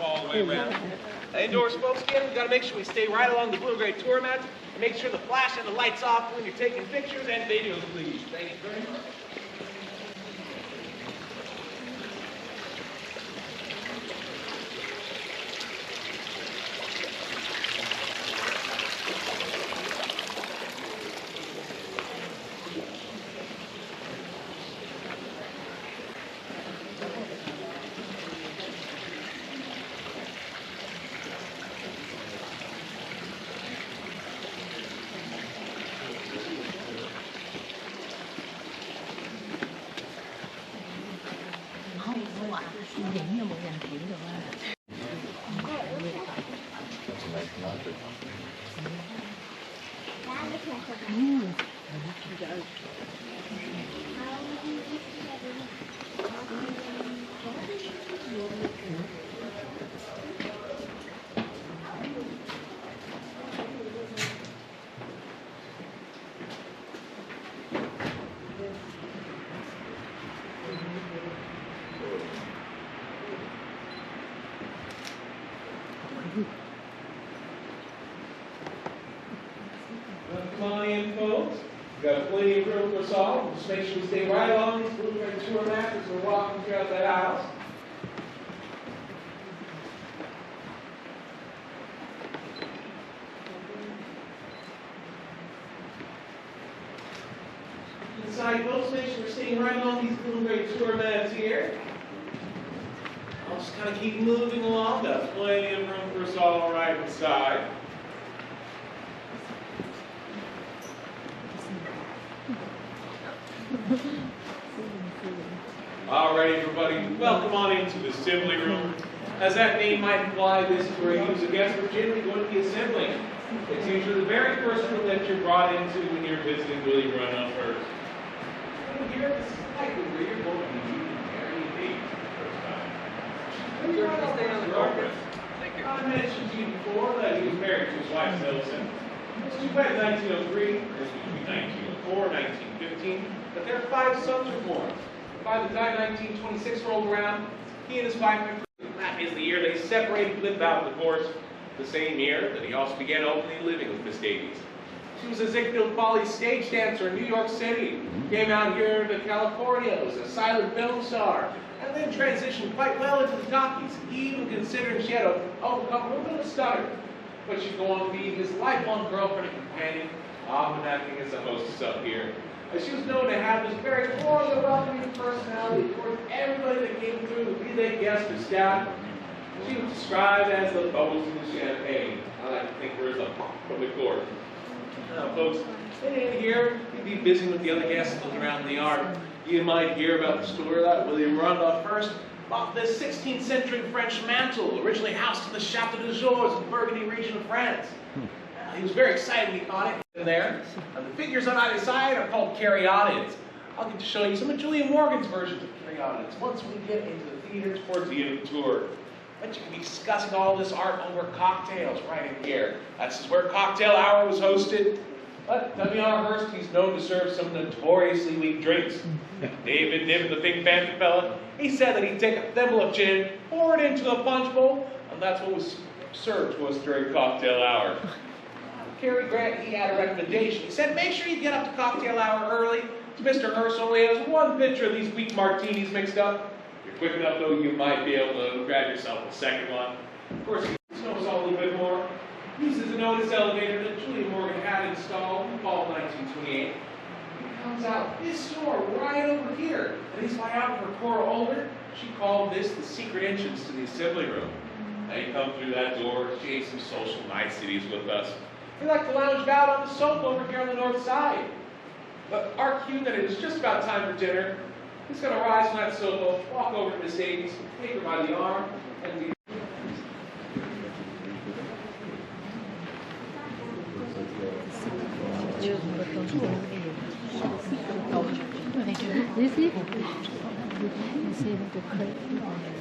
All the way around. Indoors, folks, again, we've got to make sure we stay right along the blue and gray tour mats. Make sure the flash and the lights off when you're taking pictures and videos, please. Thank you very much. Come on in, folks. We've got plenty of room for us all. Just make sure we stay right along these blue and tour mats as we're walking throughout that house. Inside, folks, make sure we're staying right along these blue and gray tour mats here. I'll just kind of keep moving along. Got plenty of room for us all right inside. All right, everybody, welcome on into the assembly room. As that name might imply, this is where you as a guest are generally going to be assembling. It's usually the very first room that you're brought into when you're visiting William Rundle Hearst. Here, this is likely where you're going to be meeting Mary and Dave for the first time. I mentioned to you before that he was married to his wife, Millicent. She wed in 1903, this was between 1904 and 1915, but their 5 sons were born. By the time 1926 rolled around, he and his wife, that is the year they separated, lived out a divorce, the same year that he also began openly living with Miss Davies. She was a Ziegfeld Follies stage dancer in New York City, came out here to California, was a silent film star, and then transitioned quite well into the talkies, even considering she had overcome a little bit of a stutter. But she'd go on to be his lifelong girlfriend and companion, often acting as a hostess up here. She was known to have this very warm and welcoming personality towards everybody that came through, be they guests or staff. She was described as the bubbles in the champagne. I like to think of her as a pop from the court. Now, folks, in here, you'd be busy with the other guests looking around the yard. You might hear about the story that William Rundle Hearst bought this 16th century French mantle, originally housed in the Château de Jours in the Burgundy region of France. He was very excited when he caught it in there. The figures on either side are called caryatids. I'll get to show you some of Julia Morgan's versions of caryatids once we get into the theater towards the end of the tour. But you can be discussing all this art over cocktails right in here. That's where Cocktail Hour was hosted. But W.R. Hearst, he's known to serve some notoriously weak drinks. David Niven, the big fancy fella, he said that he'd take a thimble of gin, pour it into a punch bowl, and that's what was served to us during Cocktail Hour. Cary Grant, he had a recommendation. He said, make sure you get up to Cocktail Hour early. Mr. Hearst only has 1 pitcher of these weak martinis mixed up. If you're quick enough, though, you might be able to grab yourself a second one. Of course, he knows all a little bit more. He uses a notice elevator that Julia Morgan had installed in the fall of 1928. He comes out this door right over here. And he's by out for Cora Older. She called this the secret entrance to the assembly room. Now you come through that door, chase some social niceties with us. We like to lounge about on the sofa over here on the north side. But our cue that it is just about time for dinner. He's going to rise from that sofa, walk over to Miss Davies, take her by the arm, and leave. You see the crate on there.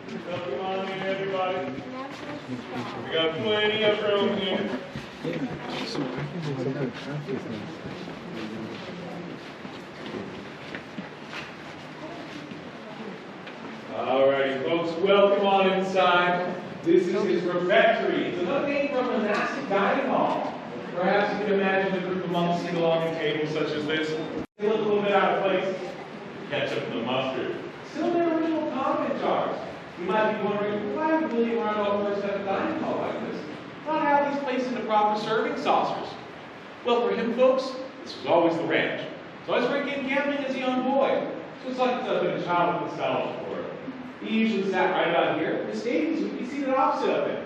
Come on in, everybody. We got plenty of room here. Alrighty, folks, welcome on inside. This is his refectory. It's another name from a monastic dining hall. Perhaps you can imagine a group of monks sitting along a table such as this. They look a little bit out of place. Ketchup and the mustard. Still their original condiment jars. You might be wondering, why would William Randolph Hearst have a dining hall like this? Not have these placed into proper serving saucers. Well, for him, folks, this was always the ranch. So I was drinking gambling as a young boy. So it's like a childhood nostalgia for him. He usually sat right about here. His stations would be seated opposite of him.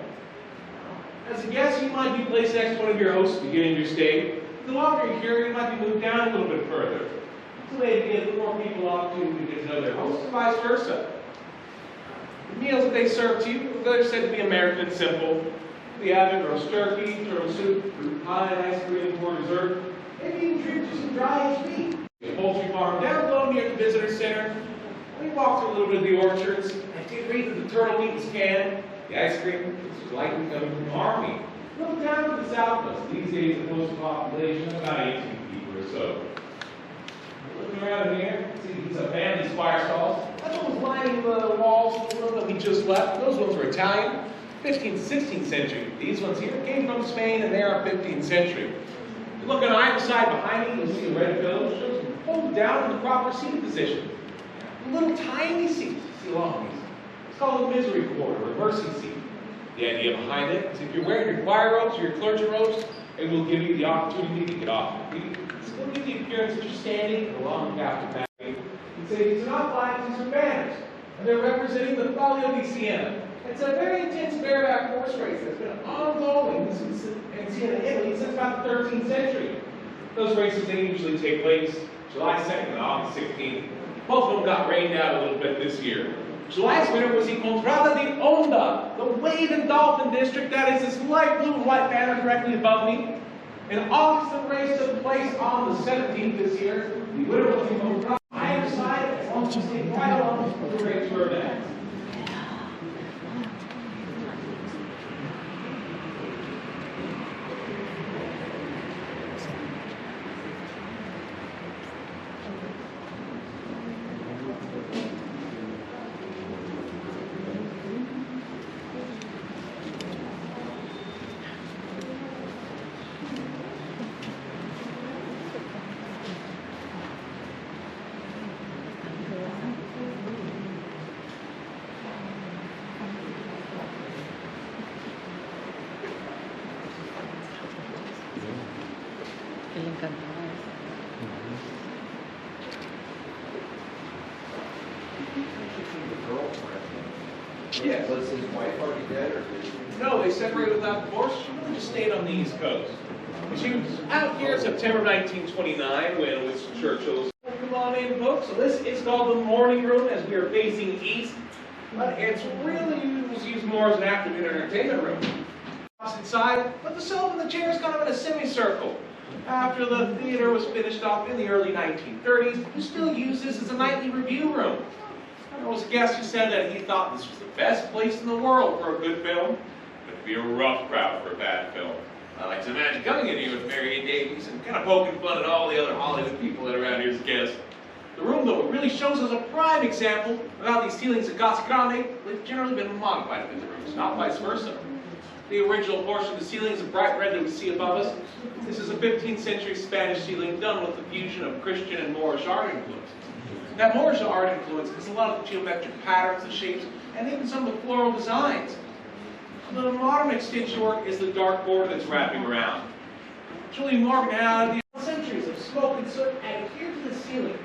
As a guest, you might be placed next to one of your hosts beginning your stay. The longer you're here, you might be moved down a little bit further. It's a way to get more people opportunity to get to know their hosts and vice versa. The meals that they serve to you, they're said to be American and simple. We have it roast turkey, turtle soup, fruit pie, ice cream for dessert. Maybe even treat you some dry aged meat. The poultry farm down below near the visitor center. We walked through a little bit of the orchards. I did read that the turtle meat was canned. The ice cream was likely coming from the army. A little down to the southwest. These days, the postal population of about 18 people or so. Looking around here, see these family squire stalls. That's what was lining the walls of the room that we just left. Those ones were Italian, 15th, 16th century. These ones here came from Spain, and they are 15th century. If you look on either side behind me, you'll see a red pillow. It shows them folded down in the proper seating position. Little tiny seats you see along these. It's called a misery quarter, or mercy seat. The idea behind it is if you're wearing your choir robes or your clergy robes, it will give you the opportunity to get off your feet. It still gives you the appearance that you're standing along the Catholic pathway. You say these are not flags, these are banners. And they're representing the Palio di Siena. It's a very intense bareback horse race that's been ongoing in Siena, Italy, since about the 13th century. Those races, they usually take place July 2nd and August 16th. Both of them got rained out a little bit this year. July's winner was the Contrada di Onda, the wave and dolphin district. That is this light blue and white banner directly above me. In August, the race took place on the 17th this year. The winner was the Contrada. Either side, as long as you stay right along the race for that. Le encantaba Yes. Was his wife already dead, or did she? No, they separated without divorce. She really just stayed on the East Coast. She was out here September 1929 when it was Churchill's. Come on in, folks. So this is called the morning room as we are facing east. But it's really was used more as an afternoon entertainment room. Inside, but the sofa and the chairs kind of in a semicircle. After the theater was finished off in the early 1930s, you still use this as a nightly review room. There was a guest who said that he thought this was the best place in the world for a good film, but it'd be a rough crowd for a bad film. I like to imagine coming in here with Marion Davies and kind of poking fun at all the other Hollywood people that are around here as guests. The room, though, really shows us a prime example of how these ceilings at Casa Grande have generally been modified into rooms, not vice versa. The original portion of the ceiling is a bright red that we see above us. This is a 15th century Spanish ceiling done with the fusion of Christian and Moorish art influences. That Moorish art influence is a lot of the geometric patterns, the shapes, and even some of the floral designs. The modern extension work is the dark border that's wrapping around. Julie Morgan had centuries of smoke and soot adhered to the ceiling.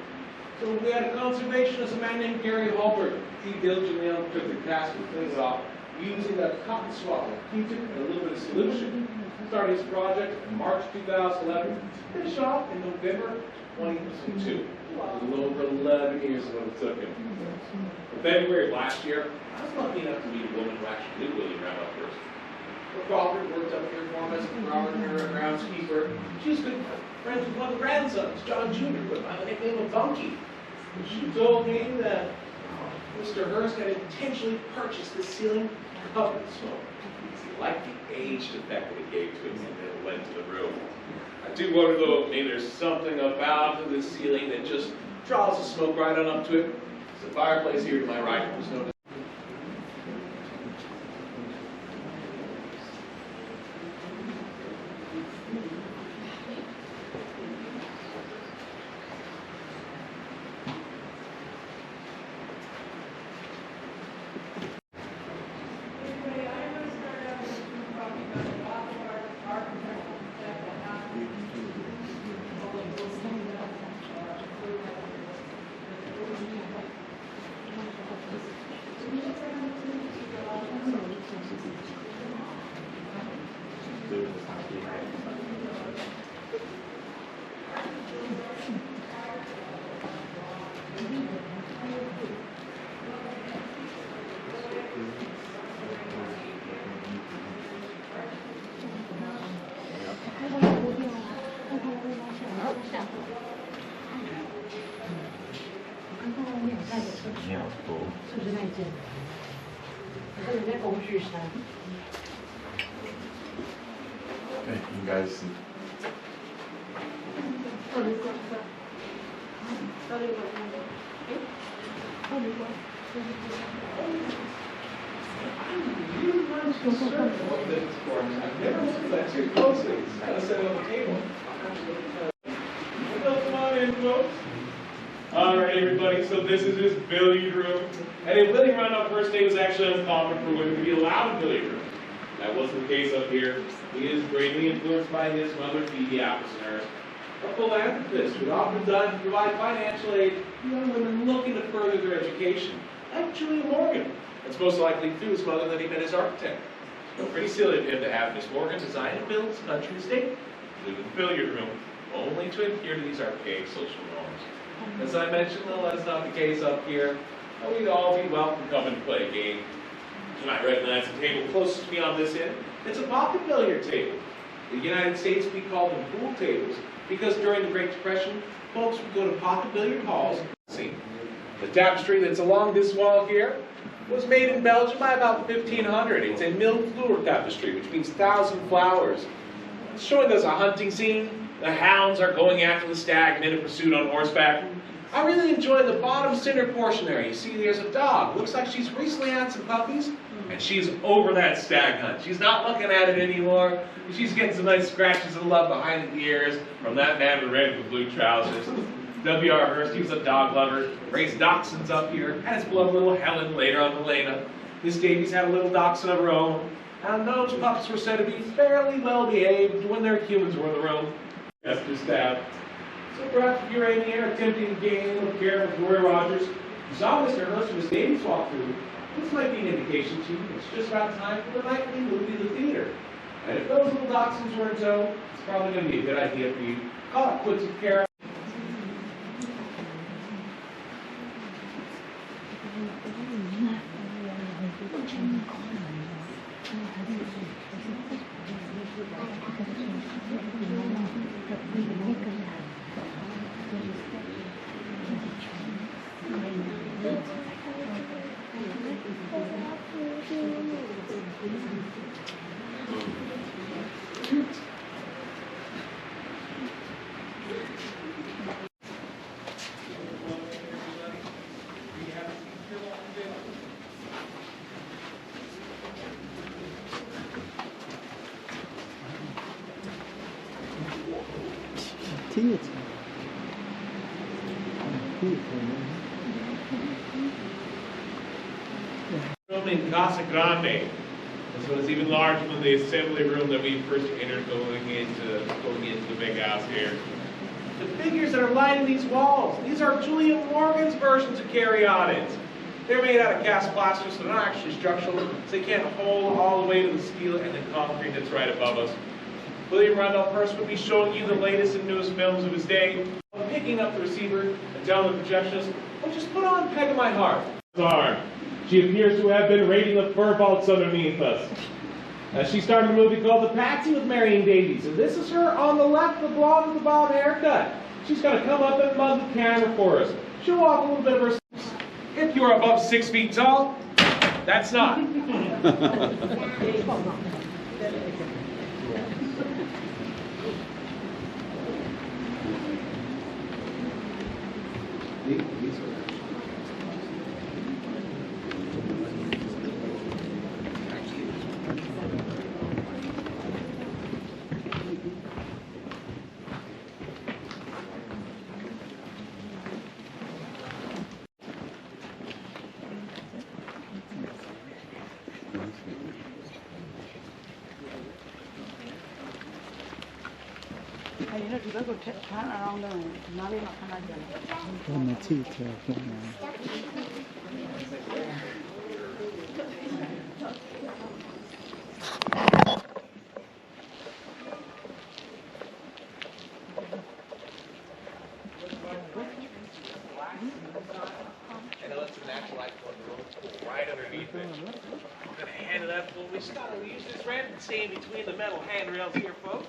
So we had a conservationist, a man named Gary Halbert. He diligently undertook the task of cleaning it off. using a cotton swab, Q-tip, and a little bit of solution. Started his project in March 2011, finished off in November 2022. A little over 11 years is what it took him. In February of last year, I was lucky enough to meet a woman who actually knew William around up Hearst. Her father worked up here for him as a gardener and groundskeeper. She was good friends with one of the grandsons, John Jr., but by the nickname of Bunky. She told me that Mr. Hearst had intentionally purchased this ceiling covered in smoke. He liked the aged effect that it gave to him and it went to the room. I do wonder though, maybe there's something about this ceiling that just draws the smoke right on up to it. There's a fireplace here to my right. There's no Okay, you guys. That's too closely. It's kind of set on the table. Come on in, folks. All right, everybody. So this is his billiard room. And in William Randolph Hearst, it was actually uncommon for women to be allowed a billiard room. That wasn't the case up here. He is greatly influenced by his mother, Phoebe Appleton Hearst, a philanthropist who often done to provide financial aid to young women looking to further their education, like Julia Morgan. It's most likely through his mother that he met his architect. It's pretty silly of him to have Miss Morgan design and build his country estate, including the billiard room, only to adhere to these archaic social norms. As I mentioned, though, that's not the case up here. We'd all be welcome to come and play a game. You might recognize the table closest to me on this end. It's a pocket billiard table. In the United States, we call them pool tables because during the Great Depression, folks would go to pocket billiard halls. See, the tapestry that's along this wall here was made in Belgium by about 1500. It's a milled fleur tapestry, which means 1,000 flowers. It's showing us a hunting scene. The hounds are going after the stag in a pursuit on horseback. I really enjoy the bottom center portion there. You see there's a dog. Looks like she's recently had some puppies, and she's over that stag hunt. She's not looking at it anymore. She's getting some nice scratches of love behind the ears from that man in the red with blue trousers. W.R. Hearst, he was a dog lover, raised dachshunds up here, had his beloved little Helen, later on Helena. Miss Davies had a little dachshund of her own, and those pups were said to be fairly well behaved when their humans were in the room. That's just that. So perhaps if you're in here attempting a game of care with Roy Rogers, you saw Mr. Hearst and Miss Davies walk through, this might be an indication to you it's just about time for the nightly movie in the theater. And if those little dachshunds were in tow, it's probably going to be a good idea for you to call it quits with care. Room in Casa Grande. This one is even larger than the assembly room that we first entered going into the big house here. The figures that are lining these walls, these are Julia Morgan's versions of caryatids. They're made out of cast plaster, so they're not actually structural, so they can't hold all the way to the steel and the concrete that's right above us. William Randolph Hearst would be showing you the latest and newest films of his day, picking up the receiver and telling the projectionist, "Oh, just put on Peg of My Heart." Arm. She appears to have been raiding the fur vaults underneath us. She started a movie called The Patsy with Marion Davies, and this is her on the left, the blonde with the bob haircut. She's going to come up and mug the camera for us. Show off a little bit of her. If you are above 6 feet tall, that's not. turn around the Nali Makanagala. On the teeth now. And it lets the natural light flow in the road pool right underneath it. I'm going to handle that pool. We start to use this ramp and stay in between the metal handrails here, folks.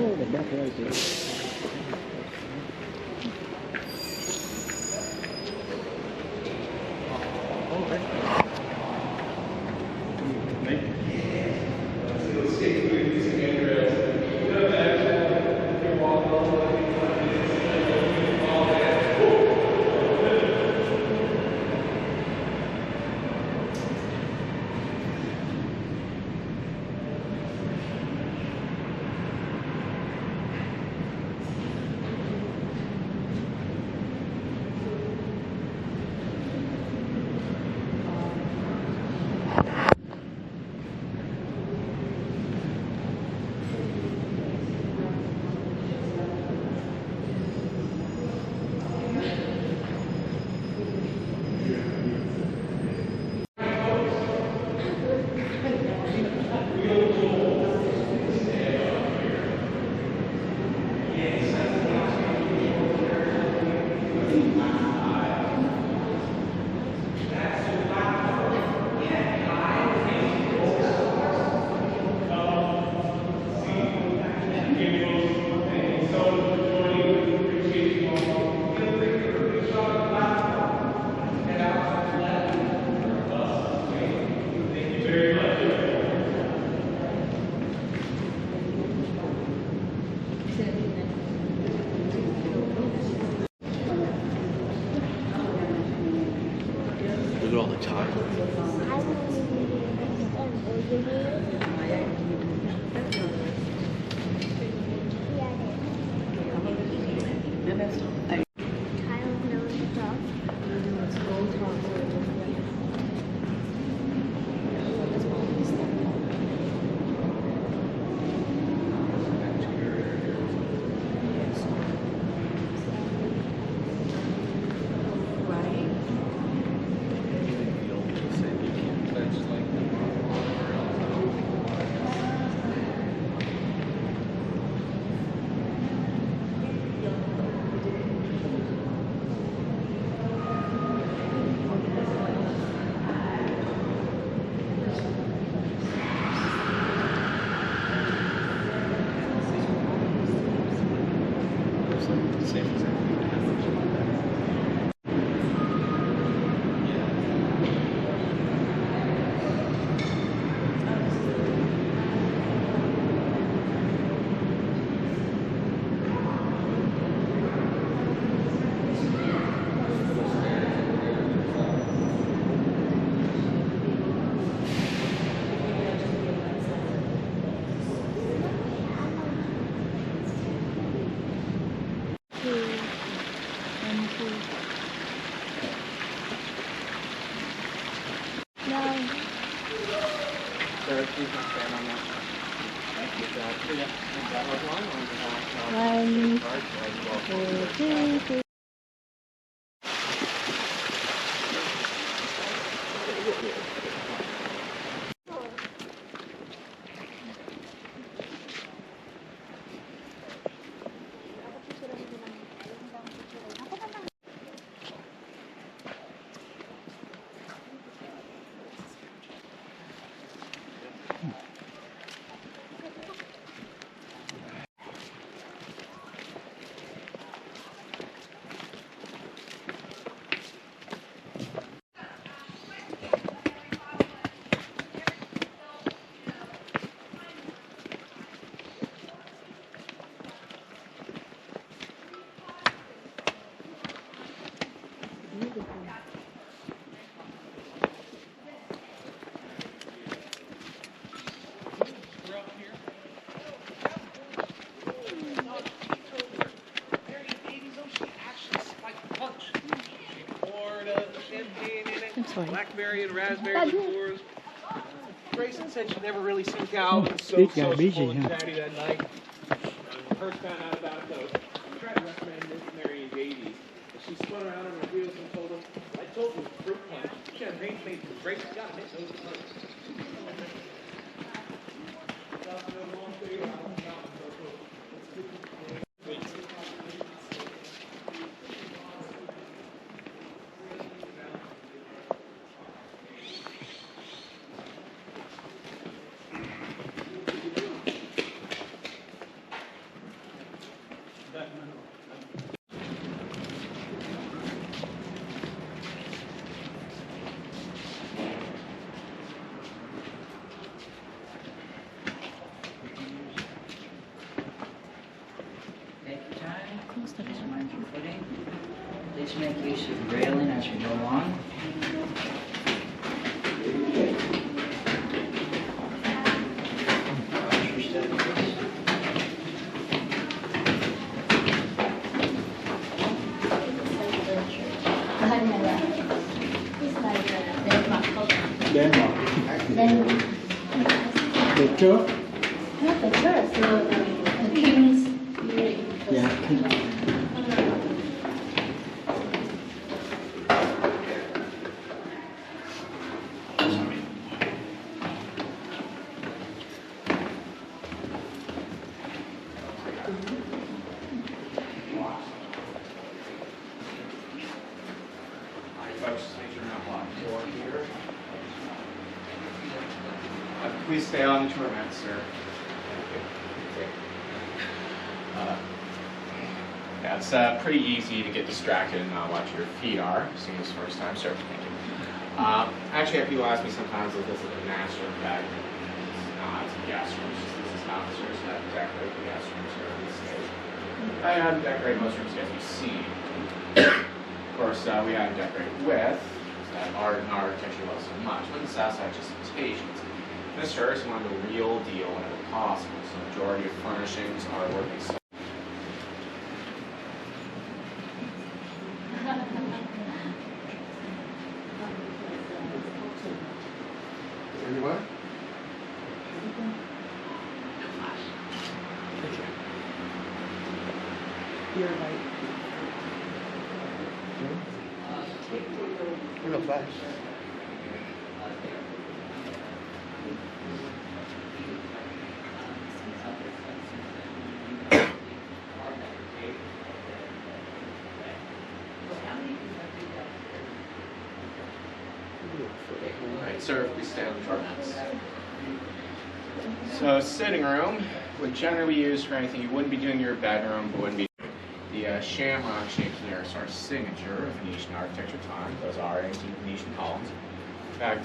Oh, the back right there. Look at all the chocolate. sir. Please don't stand on that. With that red line, or is it Riley. card? So I can go Blackberry and raspberry liqueurs. Grayson said she never really seen Calvin so Big guy, sociable busy, and huh? chatty that night. Hearst found out about it though. He tried to recommend this Mary and Davies, but she spun around on her wheels and told him, I told you, fruit punch. Champagne's made from grapes. You gotta hit those punches. Take your time. Just mind your footing. Please make use of the railing as you go along. Watch your step, please. Denmark. The church? Not the church, the king's. Yeah. Folks, just make sure you're not blocking the door here. Please stay on the tour mat, sir. Yeah, it's pretty easy to get distracted and not watch where your feet are. Seeing this first time, sir. Thank you. Actually, I have people ask me sometimes if this is a master bed. It's not. It's a guest room. This is not the service that decorate the guest room service. I haven't decorated most rooms as you've seen. Of course, we haven't decorated with that art and architecture love so much. But this outside just invitations. This church wanted the real deal whenever possible, so the majority of furnishings are working. Everyone? You're right. Real fast. Alright, sir, please stay on the tour mats. So, sitting room would generally be used for anything you wouldn't be doing in your bedroom, but wouldn't be. The shamrock shape here is our signature of Venetian architecture time. Those are antique Venetian columns. In fact,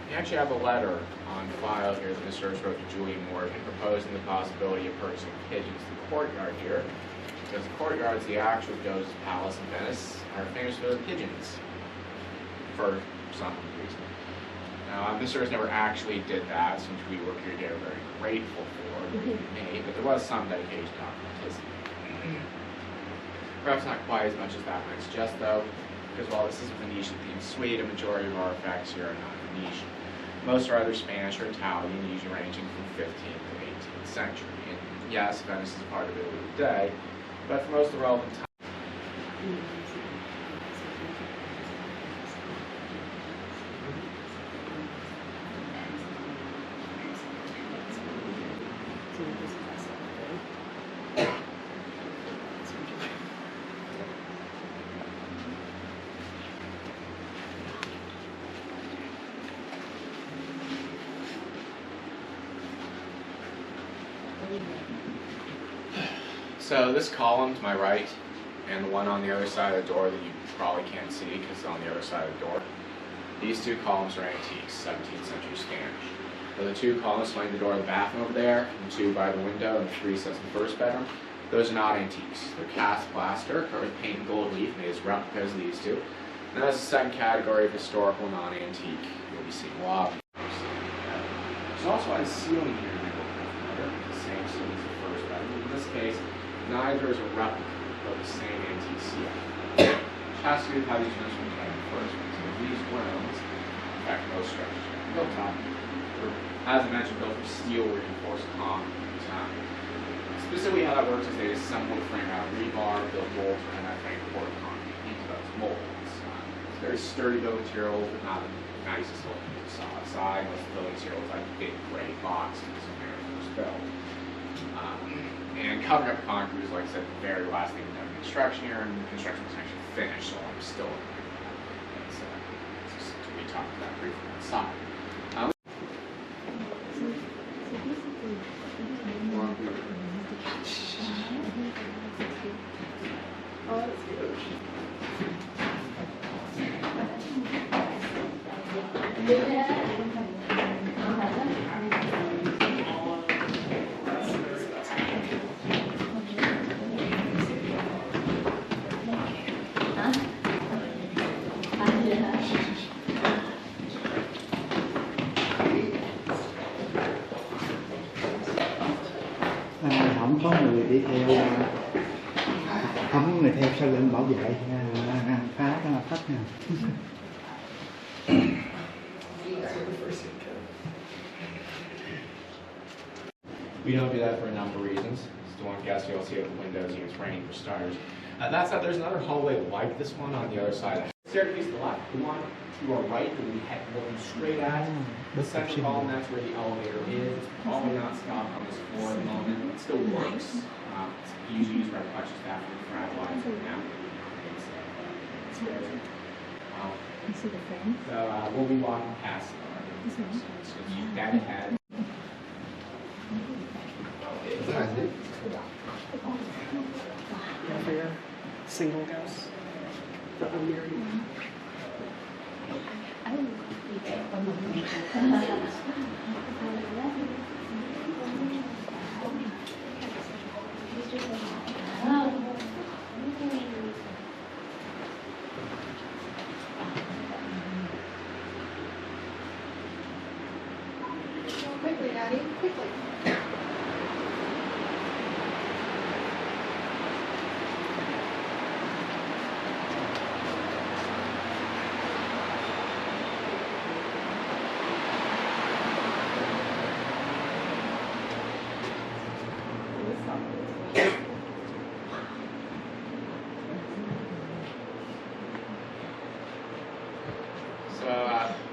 we actually have a letter on file here that Mr. Hearst wrote to Julian Morgan proposing the possibility of purchasing pigeons in the courtyard here, because the courtyards, the actual Doge's Palace in Venice, are famous for their pigeons, for some reason. Now, Mr. Hearst never actually did that, since we work here today, we're very grateful for what he made, but there was some dedication to authenticity. Perhaps not quite as much as that might suggest, though, because while this is a Venetian-themed suite, a majority of our artifacts here are not Venetian. Most are either Spanish or Italian, usually ranging from 15th to 18th century. And yes, Venice is a part of Italy today, but for most of the relevant time. So this column to my right, and the one on the other side of the door that you probably can't see because it's on the other side of the door, these two columns are antiques, 17th century Spanish. So the two columns lining the door of the bathroom over there, and two by the window, and three sets in the first bedroom, those are not antiques. They're cast plaster, covered with paint and gold leaf, made as replicas of these two. And that's the second category of historical non-antique. You'll be seeing a lot of those. There's also a ceiling here in the same ceiling as the first bedroom. In this case, neither is a replica of the same antique ceiling. Which has to do with how these rooms were made in the first place. So these rooms, in fact most structures are built on, were, as I mentioned, built from steel reinforced concrete. Specifically how that works is they assemble the frame out of rebar, build molds, and that frame poured concrete into those molds. It's very sturdy building materials, but not the nicest looking facade side. Most of the building materials like big gray boxes when they were first built. And covering up concrete is, like I said, the very last thing we've done in construction here, and the construction was actually finished, so I'm still we talked about briefly on the side. Không có người đi theo, không có người theo sau lưng bảo vệ, phá phách nè. We don't do that for a number of reasons. It's the one guess you'll see at the windows, it's raining for starters. That said, there's another hallway like this one on the other side. Staircase to the left. We want to our right, and we head looking straight at the central column. That's where the elevator is. It's probably not stopped on this floor at the moment. It still works. It's usually used by collection staff and fragilize it now. You see the frame? So we'll be walking past This one? so keep that ahead. For your single house, the unmarried. Quickly, Daddy, quickly. So,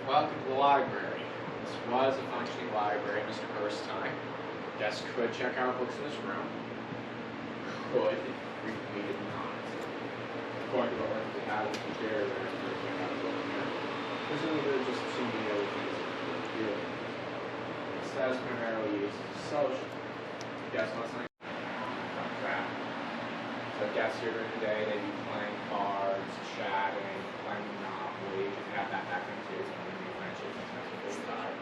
welcome to the library. This was a functioning library in Mr. Hearst's time. Guests could check out books in this room. Could, frequently did not. According to what we have, it's very rare to check out a book here. Presumably there's just too many other things that we could do. It says primarily used as social. Guests want something crap. So guests here during the day, they'd be playing cards, chatting, playing Monopoly. You can have that back in too. It's one of the new friendships. That's what they start.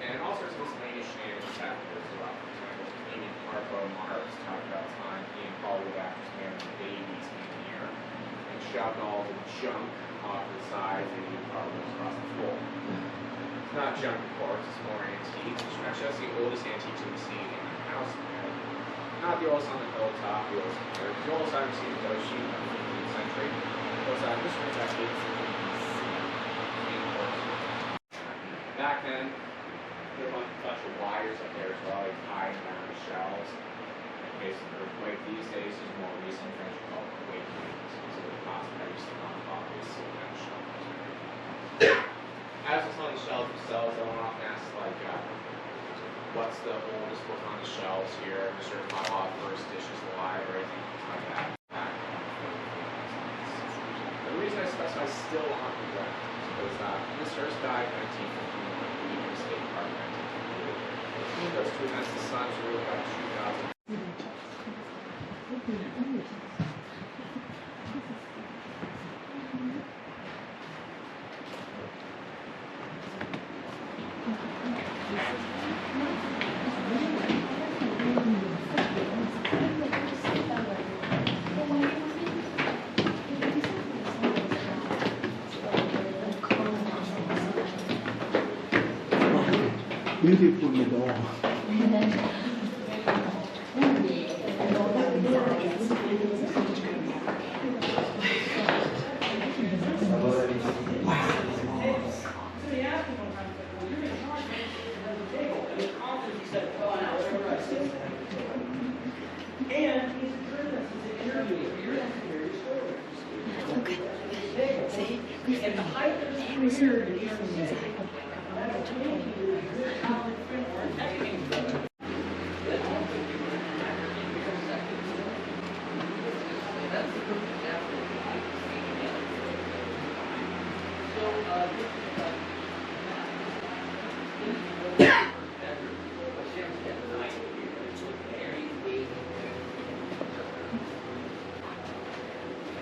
And all sorts of miscellaneous shenanigans happen as well. For example, Amy Harpo Mars talked about time he and Hollywood actors married babies in here and shoved all the junk off the sides and the carpets across the floor. It's not junk, of course, it's more antique, which matches just the oldest antiques we've seen in the house. Not the oldest on the hilltop, the oldest I've seen in Doshi in the 15th century. The oldest I've seen in the 18th century. back then, there were a bunch of wires up there as well, like tying down the shelves. In case of earthquake, these days is more recent French called quake points. So the cost of every single obvious kind of shelf. As it's on the shelves themselves, I want to ask like, what's the oldest book on the shelves here? The certified law first dishes alive or anything like that. The reason I specify still on the ground is Miss Hearst died in 1951, New York State Park 1958. Those two events, the sons were about 2000. Beautiful door.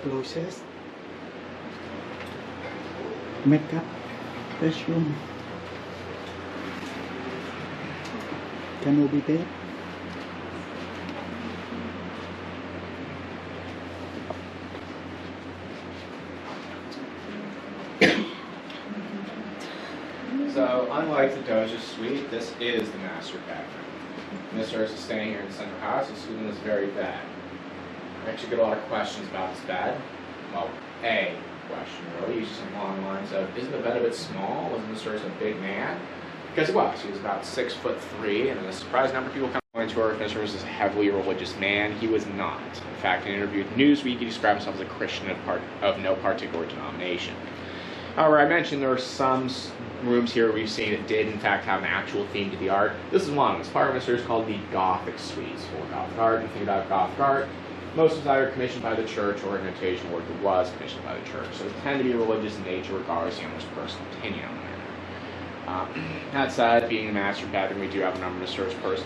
Closest. Makeup. Restroom. Canopy bed. So, unlike the Doja suite, this is the master bedroom. Miss Hearst is staying here in the central house, and Susan is very bad. I actually get a lot of questions about this bed. Well, A question really, usually some along the lines of, isn't the bed a bit small? Wasn't Miss Hearst a big man? Because it was. He was about 6'3", and a surprising number of people come to her. Miss Hearst is a heavily religious man. He was not. In fact, in an interview with Newsweek, he described himself as a Christian of no particular denomination. However, I mentioned there are some rooms here we've seen that did, in fact, have an actual theme to the art. This is one of them. It's part of Miss Hearst called the Gothic Suites, or Gothic art. If you think about Gothic art, most was either commissioned by the church or an occasional work that was commissioned by the church. So it tended to be religious in nature, regardless of the owner's personal opinion on the matter. That said, being the master bedroom, we do have a number of Miss Hearst personal